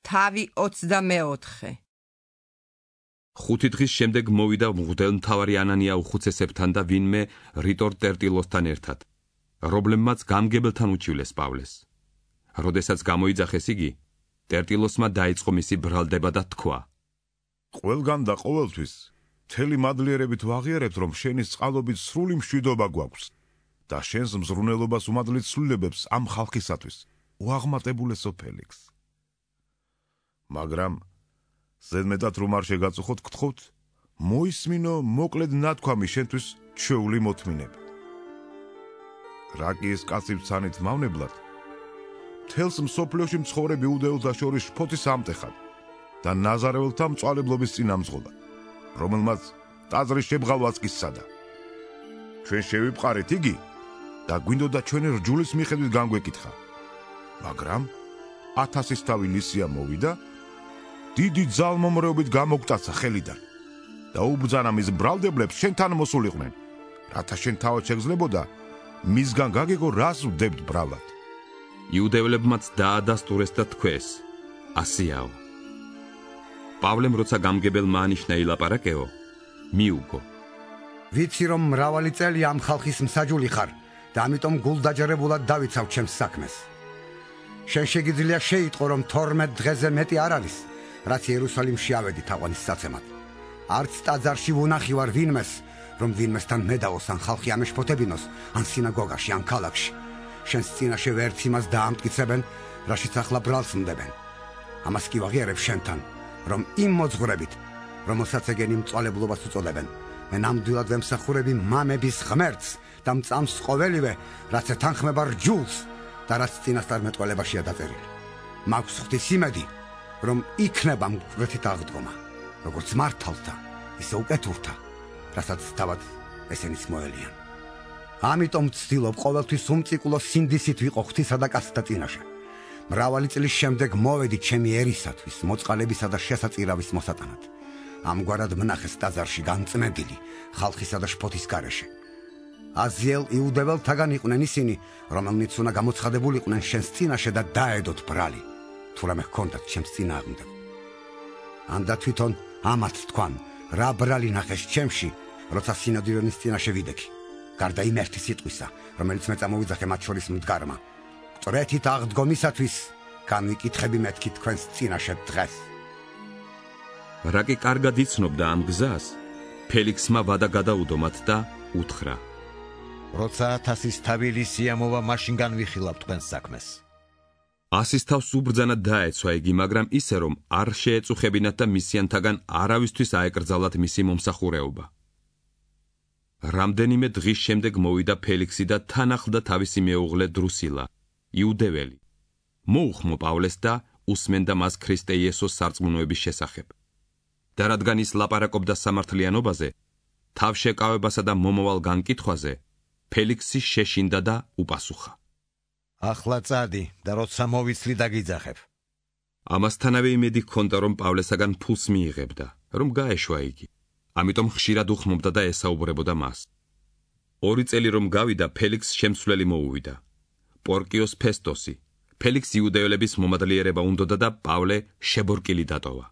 თავი 24. 5 დღის შემდეგ მოვიდა მღვდელმთავარი ანანია უხუცესებთან და ვინმე რიტორ ტერტილოსთან ერთად, რომლებმაც გამგებელთან უჩივლეს პავლეს. როდესაც გამოიძახეს იგი, ტერტილოსმა დაიწყო მისი ბრალდება და თქვა: ყველგან და ყოველთვის მთელი მადლიერებით ვაღიარებთ, რომ შენის წყალობით სრული მშვიდობა გვაქვს და შენს მზრუნველობას უმადლით ცვლილებებს ამ ხალხისათვის, უაღმატებულესო ფელიქს. მაგრამ ზედმეტად რომ არ შეგაწუხოთ, გთხოვთ, მოისმინო მოკლედ ნათქვამი შენთვის ჩვეული მოთმინება. რა კი ეს კაცი ბრძანით მავნებლად, მთელს მსოფლიოში მცხოვრებ იუდეელთა შორის შფოთის ამტეხად და ნაზარეველთა მწვალებლობის წინამძღოლად, რომელმაც ტაძრის შებრალვაც კი სცადა. ჩვენ შევიფყარეთ იგი და გვინდოდა ჩვენი რჯულის მიხედვით განგვეკითხა. მაგრამ 1000-ის თავი ლისია მოვიდა, დიდი ძალმომრეობით გამოგვტაცა ხელიდან და უბრძანა მის ბრალდებლებს შენთან მოსულიყვნენ, რათა შენ თავად შეგძლებოდა მისგან გაგიგო რას ვდებთ ბრალად. იუდეელებმაც დაადასტურეს და თქვეს: ასიაო. პავლემ როცა გამგებელმა ანიშნა ილაპარაკეო, მიუგო. ვიცი რომ მრავალი წელი ამ ხალხის მსაჯული ხარ და ამიტომ გულდაჯერებულად დავიცავ ჩემს საქმეს. შენ შეგიძლია შეიტყო რომ 12 დღეზე მეტი არ არის, რაც იერუსალიმში ავედი თაყვანისცემად. არც ტაძარში ვუნახი ვარ ვინმეს, რომ ვინმესთან მედაოს ან ხალხი ამეშფოთებინოს, ან სინაგოგაში, ან ქალაქში. შენს წინაშე ვერც იმას დაამტკიცებენ, რაშიც ახლა ბრალს მდებენ. ამას კი ვაღიარებ შენთან, რომ იმ მოძღვრებით, რომელსაც ეგენი მწვალებლობას უწოდებენ, მე ნამდვილად ვემსახურები მამების ღმერთს და მწამს ყოველივე, რაც ეთანხმება რჯულს და რაც წინასწარმეტყველებაშია დაწერილი. მაქვს ღვთის იმედი, რომ იქნება მკვეთრით აღდგომა, როგორც მართალთა, ისე უკეთურთა, რასაც თავად ესენიც მოელიან. ამიტომ ვცდილობ ყოველთვის უმწიკულო სინდისით ვიყო ღვთისა და კაცთა წინაშე. მრავალი წლის შემდეგ მოვედი ჩემი ერისათვის, მოწყალებისა და შესაწირავის მოსატანად. ამგვარად მნახეს ტაძარში განწმენდილი ხალხისა და შფოთის გარეშე. აზიელ იუდეველთაგან იყვნენ ისინი, რომელნიც უნდა გამოცხადებულიყვნენ შენს წინაშე და დაედოთ ბრალი, თუ რამე ჰქონდათ ჩემს წინააღმდეგ. ანდა თვითონ ამათ თქვან, რა ბრალი ნახეს ჩემში, როცა სინოდირონის წინაშე ვიდექი. გარდა იმ ერთი სიტყვისა, რომელიც მე წამოვიძახე მათ შორის მდგარმა. მწვრეთით აღდგომისათვის განვიკითხები მეთქი თქვენს წინაშე დღეს. რა კი კარგად იცნობდა ამ გზას, ფელიქსმა ვადა გადაუდო მათ და უთხრა: როცა 1000-ის თავი ლისია მოვა, მაშინ განვიხილავ თქვენს საქმეს. 100-ის თავს უბრძანა დაეცვა იგი, მაგრამ ისე რომ არ შეეწუხებინათ და მისიანთაგან არავისთვის აეკრძალათ მისი მომსახურეობა. რამდენიმე დღის შემდეგ მოვიდა ფელიქსი და თან ახლდა თავისი მეუღლე დრუსილა, იუდეველი. მოუხმო პავლეს და უსმენდა მას ქრისტე იესოს სარწმუნოების შესახებ. და რადგან ის ლაპარაკობდა სამართლიანობაზე, თავშეკავებასა და მომავალ განკითხვაზე, ფელიქსი შეშინდა და უპასუხა: ახლა წადი და როცა მოვიცლი დაგიძახებ. ამასთანავე იმედი ჰქონდა, რომ პავლესაგან ფულს მიიღებდა, რომ გაეშვა იგი. ამიტომ ხშირად უხმობდა და ესაუბრებოდა მას. 2 წელი რომ გავიდა, ფელიքს შემცვლელი მოუვიდა. პორკიოს ფესტოსი. ფელიքს იუდეელების მომადლიერება უნდოდა და პავლე შებორკილი დატოვა.